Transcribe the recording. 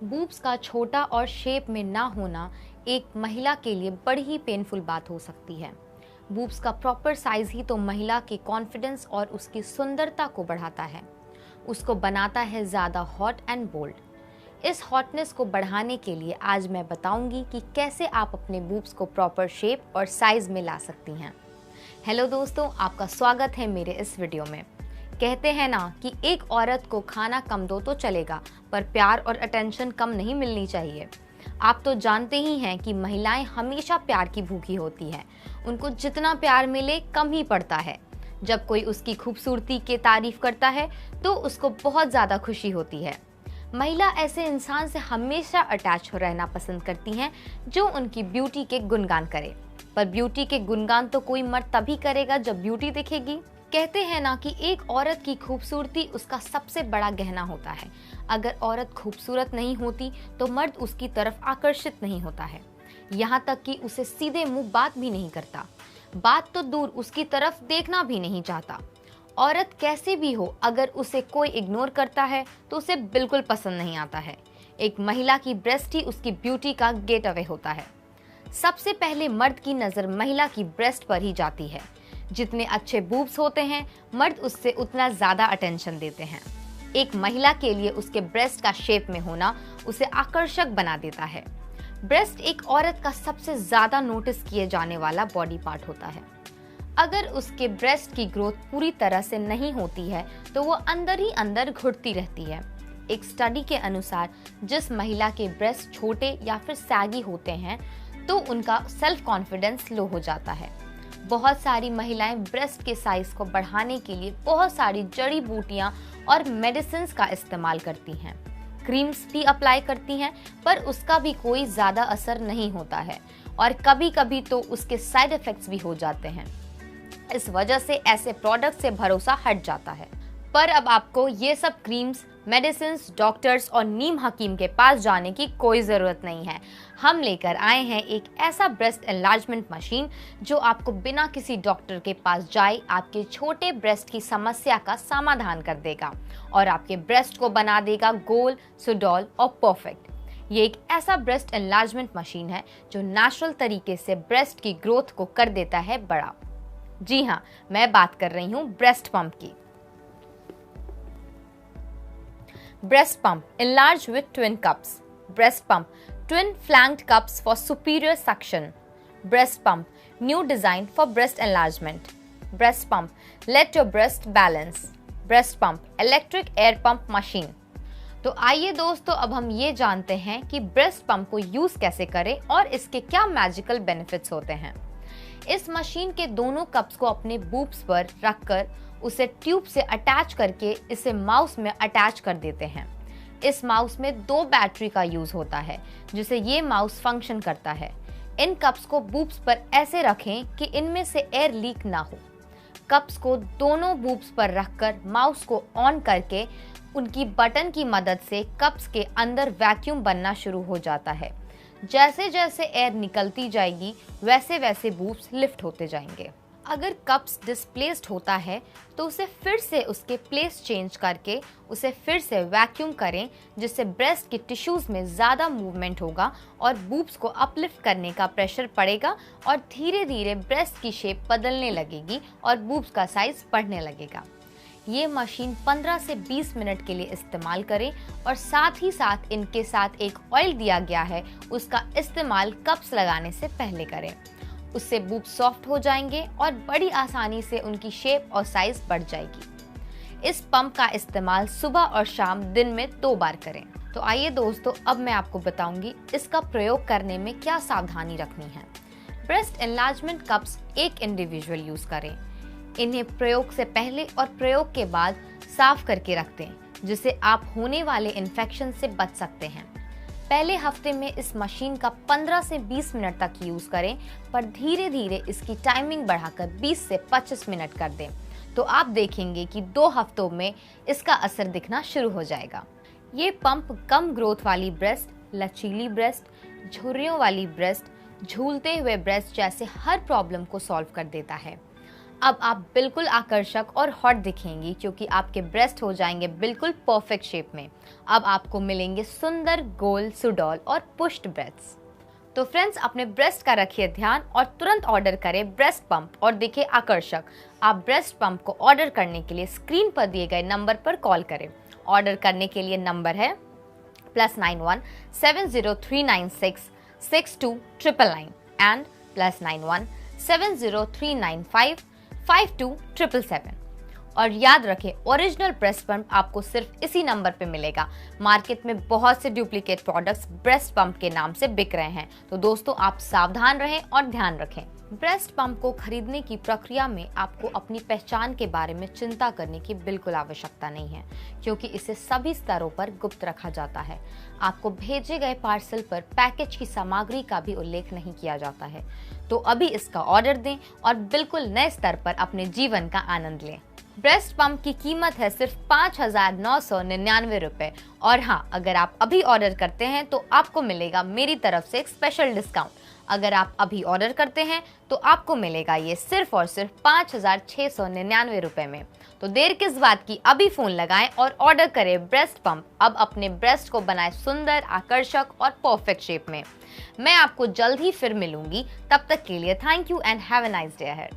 Boobs का छोटा और शेप में ना होना एक महिला के लिए बड़ी ही पेनफुल बात हो सकती है। बूब्स का प्रॉपर साइज ही तो महिला के कॉन्फिडेंस और उसकी सुंदरता को बढ़ाता है, उसको बनाता है ज़्यादा हॉट एंड बोल्ड। इस हॉटनेस को बढ़ाने के लिए आज मैं बताऊंगी कि कैसे आप अपने बूब्स को प्रॉपर शेप और साइज में ला सकती हैं। हेलो दोस्तों, आपका स्वागत है मेरे इस वीडियो में। कहते हैं ना कि एक औरत को खाना कम दो तो चलेगा, पर प्यार और अटेंशन कम नहीं मिलनी चाहिए। आप तो जानते ही हैं कि महिलाएं हमेशा प्यार की भूखी होती हैं। उनको जितना प्यार मिले कम ही पड़ता है। जब कोई उसकी खूबसूरती की तारीफ करता है तो उसको बहुत ज़्यादा खुशी होती है। महिला ऐसे इंसान से हमेशा अटैच हो रहना पसंद करती हैं जो उनकी ब्यूटी के गुणगान करे। पर ब्यूटी के गुणगान तो कोई मर्द तभी करेगा जब ब्यूटी दिखेगी। कहते हैं ना कि एक औरत की खूबसूरती उसका सबसे बड़ा गहना होता है। अगर औरत खूबसूरत नहीं होती तो मर्द उसकी तरफ आकर्षित नहीं होता है, यहाँ तक कि उसे सीधे मुंह बात भी नहीं करता। बात तो दूर, उसकी तरफ देखना भी नहीं चाहता। औरत कैसे भी हो, अगर उसे कोई इग्नोर करता है तो उसे बिल्कुल पसंद नहीं आता है। एक महिला की ब्रेस्ट ही उसकी ब्यूटी का गेट अवे होता है। सबसे पहले मर्द की नज़र महिला की ब्रेस्ट पर ही जाती है। जितने अच्छे बूब्स होते हैं, मर्द उससे उतना ज़्यादा अटेंशन देते हैं। एक महिला के लिए उसके ब्रेस्ट का शेप में होना उसे आकर्षक बना देता है। ब्रेस्ट एक औरत का सबसे ज़्यादा नोटिस किए जाने वाला बॉडी पार्ट होता है। अगर उसके ब्रेस्ट की ग्रोथ पूरी तरह से नहीं होती है तो वो अंदर ही अंदर घुटती रहती है। एक स्टडी के अनुसार जिस महिला के ब्रेस्ट छोटे या फिर सैगी होते हैं तो उनका सेल्फ कॉन्फिडेंस लो हो जाता है। बहुत सारी महिलाएं ब्रेस्ट के साइज को बढ़ाने के लिए बहुत सारी जड़ी बूटियां और मेडिसिन्स का इस्तेमाल करती हैं। क्रीम्स भी अप्लाई करती हैं, पर उसका भी कोई ज़्यादा असर नहीं होता है और कभी कभी तो उसके साइड इफ़ेक्ट्स भी हो जाते हैं। इस वजह से ऐसे प्रोडक्ट से भरोसा हट जाता है। पर अब आपको ये सब क्रीम्स, मेडिसिन्स, डॉक्टर्स और नीम हकीम के पास जाने की कोई ज़रूरत नहीं है। हम लेकर आए हैं एक ऐसा ब्रेस्ट एनलार्जमेंट मशीन जो आपको बिना किसी डॉक्टर के पास जाए आपके छोटे ब्रेस्ट की समस्या का समाधान कर देगा और आपके ब्रेस्ट को बना देगा गोल, सुडौल और परफेक्ट। ये एक ऐसा ब्रेस्ट एनलार्जमेंट मशीन है जो नेचुरल तरीके से ब्रेस्ट की ग्रोथ को कर देता है बड़ा। जी हाँ, मैं बात कर रही हूँ ब्रेस्ट पंप की। Breast pump, enlarged with twin cups. Breast pump, twin flanked cups for superior suction. Breast pump, new design for breast enlargement. Breast pump, let your breast balance. Breast pump, electric air pump machine. तो आइए दोस्तों, अब हम ये जानते हैं कि breast pump को यूज कैसे करें और इसके क्या मैजिकल बेनिफिट्स होते हैं। इस मशीन के दोनों कप्स को अपने बूब्स पर रखकर उसे ट्यूब से अटैच करके इसे माउस में अटैच कर देते हैं। इस माउस में 2 बैटरी का यूज होता है जिससे ये माउस फंक्शन करता है। इन कप्स को बूब्स पर ऐसे रखें कि इनमें से एयर लीक ना हो। कप्स को दोनों बूब्स पर रखकर माउस को ऑन करके उनकी बटन की मदद से कप्स के अंदर वैक्यूम बनना शुरू हो जाता है। जैसे जैसे एयर निकलती जाएगी वैसे वैसे बूब्स लिफ्ट होते जाएंगे। अगर कप्स डिस्प्लेस्ड होता है तो उसे फिर से उसके प्लेस चेंज करके उसे फिर से वैक्यूम करें, जिससे ब्रेस्ट के टिश्यूज़ में ज़्यादा मूवमेंट होगा और बूब्स को अपलिफ्ट करने का प्रेशर पड़ेगा और धीरे धीरे ब्रेस्ट की शेप बदलने लगेगी और बूब्स का साइज बढ़ने लगेगा। ये मशीन 15 से 20 मिनट के लिए इस्तेमाल करें और साथ ही साथ इनके साथ एक ऑयल दिया गया है, उसका इस्तेमाल कप्स लगाने से पहले करें। उससे बूब सॉफ्ट हो जाएंगे और बड़ी आसानी से उनकी शेप और साइज बढ़ जाएगी। इस पंप का इस्तेमाल सुबह और शाम दिन में 2 बार करें। तो आइए दोस्तों, अब मैं आपको बताऊंगी इसका प्रयोग करने में क्या सावधानी रखनी है। ब्रेस्ट एनलार्जमेंट कप्स एक इंडिविजुअल यूज करें। इन्हें प्रयोग से पहले और प्रयोग के बाद साफ करके रख दें, जिससे आप होने वाले इन्फेक्शन से बच सकते हैं। पहले हफ्ते में इस मशीन का 15 से 20 मिनट तक यूज़ करें, पर धीरे धीरे इसकी टाइमिंग बढ़ाकर 20 से 25 मिनट कर दें। तो आप देखेंगे कि 2 हफ्तों में इसका असर दिखना शुरू हो जाएगा। ये पंप कम ग्रोथ वाली ब्रेस्ट, लचीली ब्रेस्ट, झुर्रियों वाली ब्रेस्ट, झूलते हुए ब्रेस्ट जैसे हर प्रॉब्लम को सॉल्व कर देता है। अब आप बिल्कुल आकर्षक और हॉट दिखेंगी क्योंकि आपके ब्रेस्ट हो जाएंगे बिल्कुल परफेक्ट शेप में। अब आपको मिलेंगे सुंदर गोल सुडौल और पुश्ड ब्रेस्ट्स। तो फ्रेंड्स, अपने ब्रेस्ट का रखिए ध्यान और तुरंत ऑर्डर करें ब्रेस्ट पंप और दिखे आकर्षक। आप ब्रेस्ट पंप को ऑर्डर करने के लिए स्क्रीन पर दिए गए नंबर पर कॉल करें। ऑर्डर करने के लिए नंबर है +91 70396 62999 एंड +91 70395 52777। और याद रखें, ओरिजिनल ब्रेस्ट पंप आपको सिर्फ इसी नंबर पे मिलेगा। मार्केट में बहुत से डुप्लीकेट प्रोडक्ट्स ब्रेस्ट पंप के नाम से बिक रहे हैं, तो दोस्तों आप सावधान रहें और ध्यान रखें। ब्रेस्ट पंप को खरीदने की प्रक्रिया में आपको अपनी पहचान के बारे में चिंता करने की बिल्कुल आवश्यकता नहीं है, क्योंकि इसे सभी स्तरों पर गुप्त रखा जाता है। आपको भेजे गए पार्सल पर पैकेज की सामग्री का भी उल्लेख नहीं किया जाता है। तो अभी इसका ऑर्डर दें और बिल्कुल नए स्तर पर अपने जीवन का आनंद लें। ब्रेस्ट पंप की कीमत है सिर्फ 5,999 रुपए। और हाँ, अगर आप अभी ऑर्डर करते हैं तो आपको मिलेगा मेरी तरफ से एक स्पेशल डिस्काउंट। अगर आप अभी ऑर्डर करते हैं तो आपको मिलेगा ये सिर्फ और सिर्फ 5,699 रुपए में। तो देर किस बात की, अभी फोन लगाएं और ऑर्डर करें ब्रेस्ट पंप। अब अपने ब्रेस्ट को बनाए सुंदर, आकर्षक और परफेक्ट शेप में। मैं आपको जल्द ही फिर मिलूंगी। तब तक के लिए thank you and have a nice day ahead.